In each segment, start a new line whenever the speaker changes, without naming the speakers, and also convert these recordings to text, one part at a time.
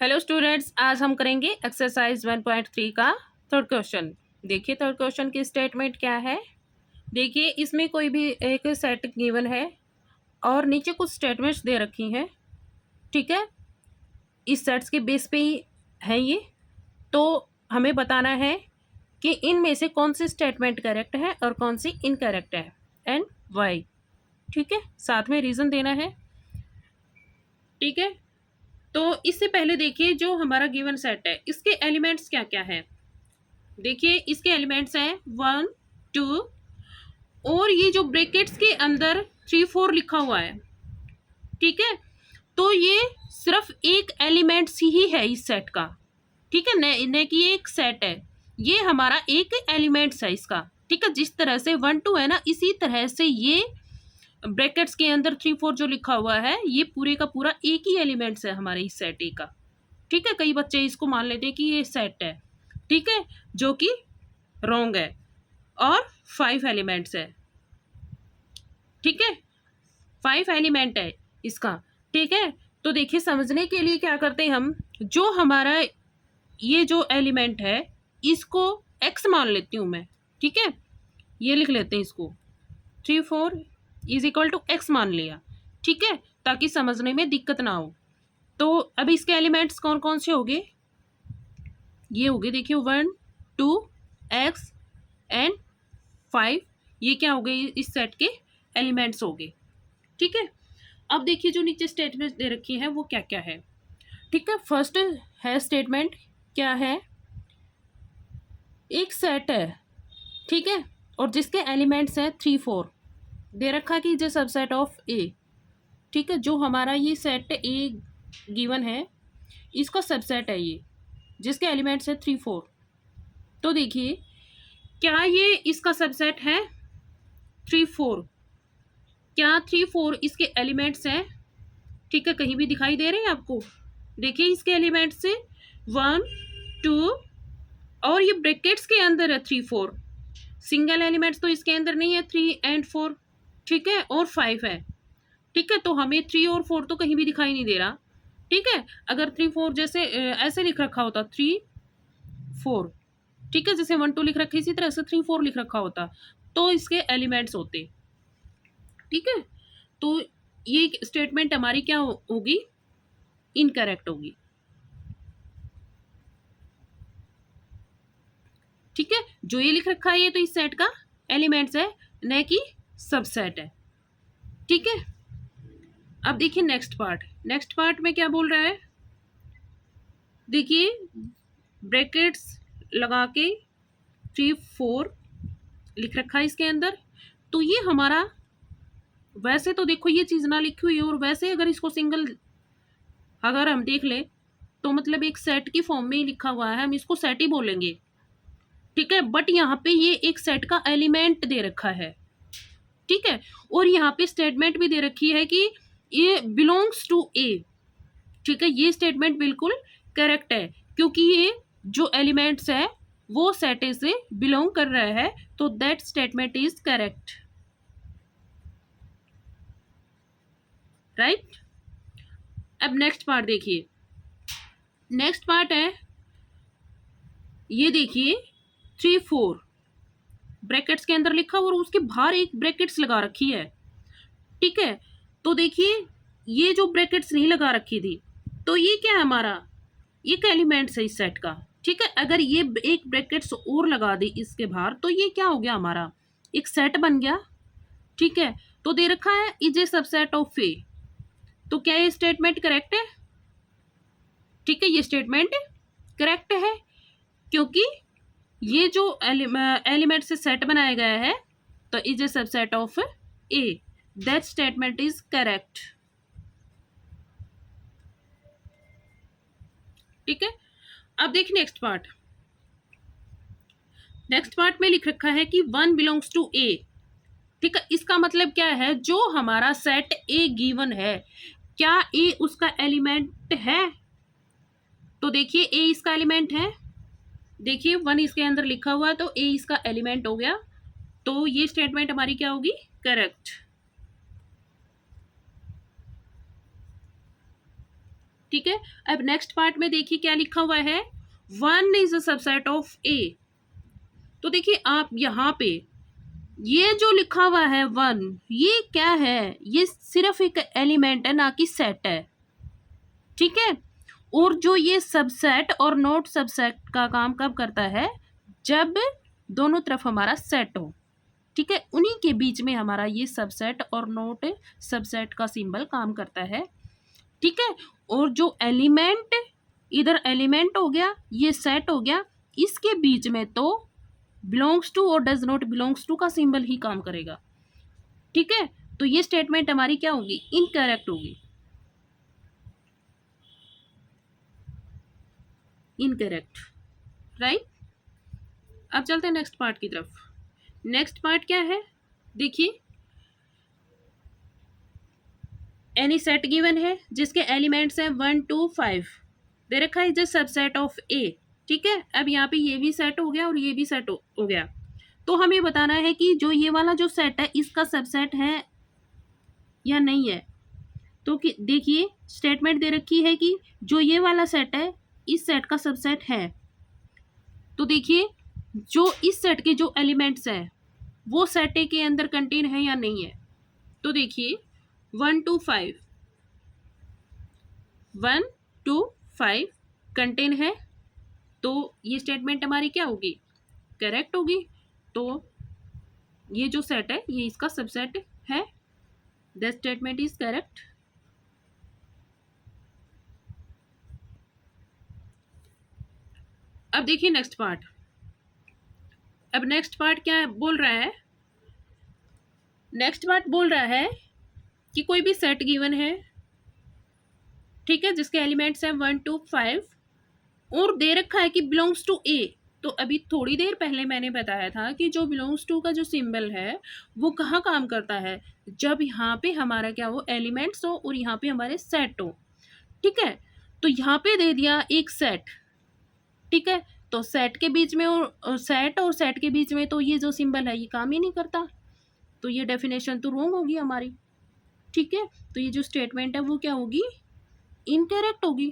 Hello students, आज हम करेंगे एक्सरसाइज 1.3 का थर्ड क्वेश्चन। देखिए थर्ड क्वेश्चन की स्टेटमेंट क्या है। देखिए इसमें कोई भी एक सेट गिवन है और नीचे कुछ स्टेटमेंट्स दे रखी हैं। ठीक है, इस सेट्स के बेस पे ही है ये। तो हमें बताना है कि इनमें से कौन सी स्टेटमेंट करेक्ट है और कौन सी इनकरेक्ट है एंड वाई। ठीक है, साथ में रीज़न देना है। ठीक है, तो इससे पहले देखिए जो हमारा गिवन सेट है इसके एलिमेंट्स क्या क्या है। देखिए इसके एलिमेंट्स हैं 1 2 और ये जो ब्रैकेट्स के अंदर 3 4 लिखा हुआ है। ठीक है, तो ये सिर्फ एक एलिमेंट्स ही है इस सेट का। ठीक है, न कि ये एक सेट है, ये हमारा एक एलिमेंट्स है इसका। ठीक है, जिस तरह से 1 2 है ना, इसी तरह से ये ब्रैकेट्स के अंदर 3 4 जो लिखा हुआ है ये पूरे का पूरा एक ही एलिमेंट्स है हमारे इस सेट ए का। ठीक है, कई बच्चे इसको मान लेते हैं कि ये सेट है। ठीक है, जो कि रॉन्ग है और 5 एलिमेंट्स है। ठीक है, 5 एलिमेंट है इसका। ठीक है, तो देखिए समझने के लिए क्या करते हैं हम, जो हमारा ये जो एलिमेंट है इसको x मान लेती हूँ मैं। ठीक है, ये लिख लेते हैं इसको 3 4 इज इक्वल टू x मान लिया। ठीक है, ताकि समझने में दिक्कत ना हो। तो अब इसके एलिमेंट्स कौन कौन से होंगे, ये होंगे देखिए 1 2 x एंड 5। ये क्या हो गए, इस सेट के एलिमेंट्स हो गए। ठीक है, अब देखिए जो नीचे स्टेटमेंट दे रखी है वो क्या क्या है। ठीक है, फर्स्ट है स्टेटमेंट क्या है, एक सेट है। ठीक है, और जिसके एलिमेंट्स हैं 3 4 दे रखा कि जो सबसेट ऑफ ए। ठीक है, जो हमारा ये सेट ए गिवन है इसका सबसेट है ये, जिसके एलिमेंट्स है 3 4। तो देखिए क्या ये इसका सबसेट है 3 4, क्या 3 4 इसके एलिमेंट्स हैं। ठीक है, कहीं भी दिखाई दे रहे हैं आपको। देखिए इसके एलिमेंट्स से 1 2 और ये ब्रैकेट्स के अंदर है 3 4। सिंगल एलिमेंट्स तो इसके अंदर नहीं है 3 एंड 4। ठीक है, और 5 है। ठीक है, तो हमें 3 और 4 तो कहीं भी दिखाई नहीं दे रहा। ठीक है, अगर 3 4 जैसे ऐसे लिख रखा होता 3 4, ठीक है, जैसे 1 2 लिख रखा है इसी तरह से 3 4 लिख रखा होता तो इसके एलिमेंट्स होते। ठीक है, तो ये स्टेटमेंट हमारी क्या होगी, इनकरेक्ट होगी। ठीक है, जो ये लिख रखा है ये तो इस सेट का एलिमेंट्स है, न कि सबसेट है। ठीक है, अब देखिए नेक्स्ट पार्ट में क्या बोल रहा है। देखिए ब्रैकेट्स लगा के 3 4 लिख रखा है इसके अंदर। तो ये हमारा, वैसे तो देखो ये चीज़ ना लिखी हुई है, और वैसे अगर इसको सिंगल अगर हम देख ले तो मतलब एक सेट की फॉर्म में ही लिखा हुआ है, हम इसको सेट ही बोलेंगे। ठीक है, बट यहाँ पे ये एक सेट का एलिमेंट दे रखा है। ठीक है, और यहाँ पे स्टेटमेंट भी दे रखी है कि ये बिलोंग्स टू ए। ठीक है, ये स्टेटमेंट बिल्कुल करेक्ट है क्योंकि ये जो एलिमेंट्स है वो सेट ए से बिलोंग कर रहा है, तो that statement is correct. Right, अब नेक्स्ट पार्ट देखिए। नेक्स्ट पार्ट है, ये देखिए 3 4 ब्रैकेट्स के अंदर लिखा और उसके बाहर एक ब्रैकेट्स लगा रखी है। ठीक है, तो देखिए ये जो ब्रैकेट्स नहीं लगा रखी थी तो ये क्या है हमारा, एक एलिमेंट्स है इस सेट का। ठीक है, अगर ये एक ब्रैकेट्स और लगा दी इसके बाहर तो ये क्या हो गया, हमारा एक सेट बन गया। ठीक है, तो दे रखा है इज ए सबसेट ऑफ ए। तो क्या ये स्टेटमेंट करेक्ट है। ठीक है, ये स्टेटमेंट करेक्ट है क्योंकि ये जो एलिमेंट से सेट बनाया गया है तो is a subset of A, that statement is correct. ठीक है, अब देखिए नेक्स्ट पार्ट में लिख रखा है कि 1 बिलोंग्स टू ए। ठीक है, इसका मतलब क्या है, जो हमारा सेट ए गिवन है क्या ए उसका एलिमेंट है। तो देखिए ए इसका एलिमेंट है, देखिए 1 इसके अंदर लिखा हुआ है तो ए इसका एलिमेंट हो गया। तो ये स्टेटमेंट हमारी क्या होगी, करेक्ट। ठीक है। अब नेक्स्ट पार्ट में देखिए क्या लिखा हुआ है, 1 इज अ सबसेट ऑफ ए। तो देखिए आप यहाँ पे ये जो लिखा हुआ है 1, ये क्या है, ये सिर्फ एक एलिमेंट है, ना कि सेट है। ठीक है। और जो ये सबसेट और नॉट सबसेट का काम कब करता है, जब दोनों तरफ हमारा सेट हो। ठीक है, उन्हीं के बीच में हमारा ये सबसेट और नॉट सबसेट का सिंबल काम करता है। ठीक है। और जो एलिमेंट, इधर एलिमेंट हो गया, ये सेट हो गया, इसके बीच में तो बिलोंग्स टू और डज नॉट बिलोंग्स टू का सिंबल ही काम करेगा। ठीक है। तो ये स्टेटमेंट हमारी क्या होगी, इनकरेक्ट होगी, इनकरेक्ट, राइट। अब चलते हैं नेक्स्ट पार्ट की तरफ। नेक्स्ट पार्ट क्या है, देखिए एनी सेट गिवन है जिसके एलिमेंट्स हैं 1 2 5, दे रखा है जस्ट सबसेट ऑफ ए। ठीक है। अब यहाँ पे ये भी सेट हो गया और ये भी सेट हो गया। तो हमें बताना है कि जो ये वाला जो सेट है इसका सबसेट है या नहीं है। तो कि देखिए स्टेटमेंट दे रखी है कि जो ये वाला सेट है इस सेट का सबसेट है। तो देखिए जो इस सेट के जो एलिमेंट्स हैं वो सेट ए के अंदर कंटेन है या नहीं है। तो देखिए 1 2 5, 1 2 5 कंटेन है, तो ये स्टेटमेंट हमारी क्या होगी, करेक्ट होगी। तो ये जो सेट है ये इसका सबसेट है, द स्टेटमेंट इज करेक्ट। अब देखिए नेक्स्ट पार्ट। अब नेक्स्ट पार्ट क्या बोल रहा है, नेक्स्ट पार्ट बोल रहा है कि कोई भी सेट गिवन है, ठीक है, जिसके एलिमेंट्स हैं 1 2 5 और दे रखा है कि बिलोंग्स टू ए। तो अभी थोड़ी देर पहले मैंने बताया था कि जो बिलोंग्स टू का जो सिंबल है वो कहाँ काम करता है, जब यहाँ पे हमारा क्या हो, एलिमेंट्स हो और यहाँ पे हमारे सेट हो। ठीक है। तो यहाँ पे दे दिया एक सेट। ठीक है। तो सेट के बीच में और सेट के बीच में तो ये जो सिंबल है ये काम ही नहीं करता, तो ये डेफिनेशन तो रॉन्ग होगी हमारी। ठीक है। तो ये जो स्टेटमेंट है वो क्या होगी, इनकरेक्ट होगी।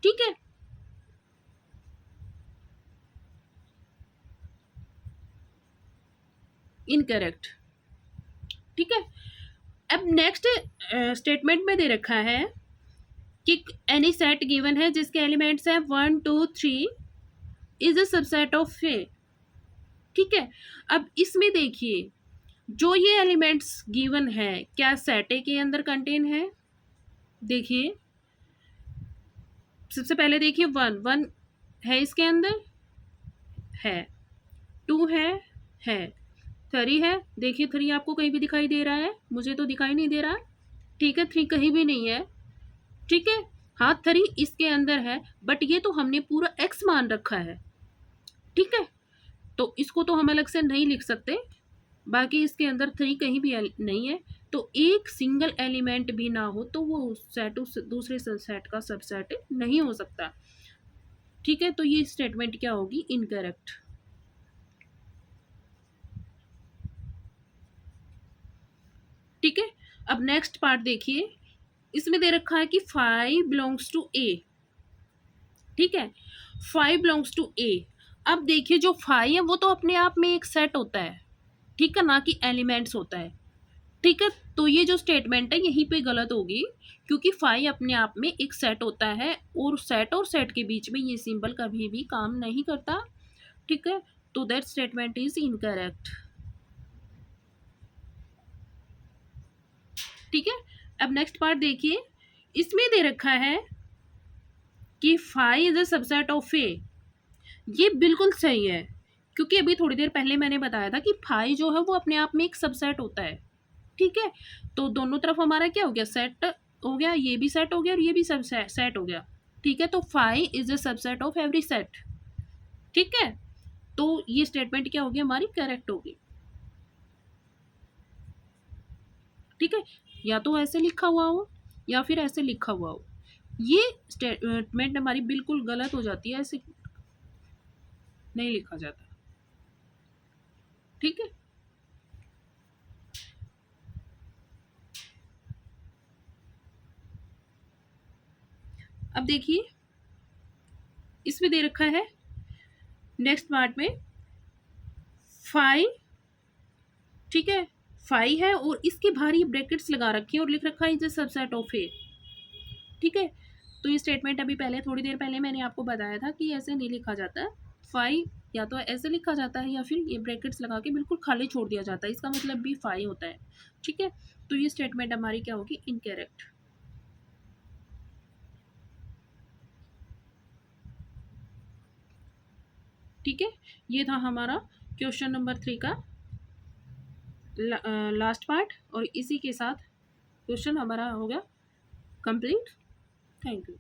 ठीक है। इनकरेक्ट। ठीक है। अब नेक्स्ट स्टेटमेंट में दे रखा है कि एनी सेट गिवन है जिसके एलिमेंट्स हैं 1 2 3 इज अ सबसेट ऑफ ए। ठीक है। अब इसमें देखिए जो ये एलिमेंट्स गिवन है क्या सेट ए के अंदर कंटेन है। देखिए सबसे पहले देखिए 1 1 है इसके अंदर, है 2 है 3 है। देखिए 3 आपको कहीं भी दिखाई दे रहा है, मुझे तो दिखाई नहीं दे रहा। ठीक है 3 कहीं भी नहीं है। ठीक है। हाँ 3 इसके अंदर है, बट ये तो हमने पूरा x मान रखा है। ठीक है। तो इसको तो हम अलग से नहीं लिख सकते, बाकी इसके अंदर 3 कहीं भी नहीं है। तो एक सिंगल एलिमेंट भी ना हो तो वो सेट उस दूसरे सेट का सबसेट नहीं हो सकता। ठीक है। तो ये स्टेटमेंट क्या होगी, इनकरेक्ट। ठीक है। अब नेक्स्ट पार्ट देखिए, इसमें दे रखा है कि 5 बिलोंग्स टू ए। ठीक है। 5 बिलोंग्स टू ए। अब देखिए जो 5 है वो तो अपने आप में एक सेट होता है, ठीक है, ना कि एलिमेंट्स होता है। ठीक है। तो ये जो स्टेटमेंट है यहीं पे गलत होगी, क्योंकि 5 अपने आप में एक सेट होता है और सेट के बीच में ये सिंबल कभी भी काम नहीं करता। ठीक है। तो दैट स्टेटमेंट इज इनकरेक्ट। ठीक है। अब नेक्स्ट पार्ट देखिए, इसमें दे रखा है कि 5 इज अ सबसेट ऑफ ए। ये बिल्कुल सही है, क्योंकि अभी थोड़ी देर पहले मैंने बताया था कि 5 जो है वो अपने आप में एक सबसेट होता है। ठीक है। तो दोनों तरफ हमारा क्या हो गया, सेट हो गया, ये भी सेट हो गया और ये भी सब सेट हो गया। ठीक है। तो 5 is a subset of every set. ठीक है। तो ये स्टेटमेंट क्या होगी हमारी, करेक्ट होगी। ठीक है। या तो ऐसे लिखा हुआ हो या फिर ऐसे लिखा हुआ हो, ये स्टेटमेंट हमारी बिल्कुल गलत हो जाती है, ऐसे नहीं लिखा जाता। ठीक है। अब देखिए इसमें दे रखा है नेक्स्ट पार्ट में 5, ठीक है 5 है और इसके बाहर ये ब्रैकेट्स लगा रखी है और लिख रखा है इज अ सबसेट ऑफ ए, ठीक है। तो ये स्टेटमेंट अभी पहले थोड़ी देर पहले मैंने आपको बताया था कि ऐसे नहीं लिखा जाता है, 5 या तो ऐसे लिखा जाता है या फिर ये ब्रैकेट्स लगा के बिल्कुल खाली छोड़ दिया जाता है, इसका मतलब भी 5 होता है, ठीक है। तो ये स्टेटमेंट हमारी क्या होगी, इनकरेक्ट। ठीक है, ये था हमारा क्वेश्चन नंबर 3 का लास्ट पार्ट और इसी के साथ क्वेश्चन हमारा हो गया कंप्लीट। Thank you.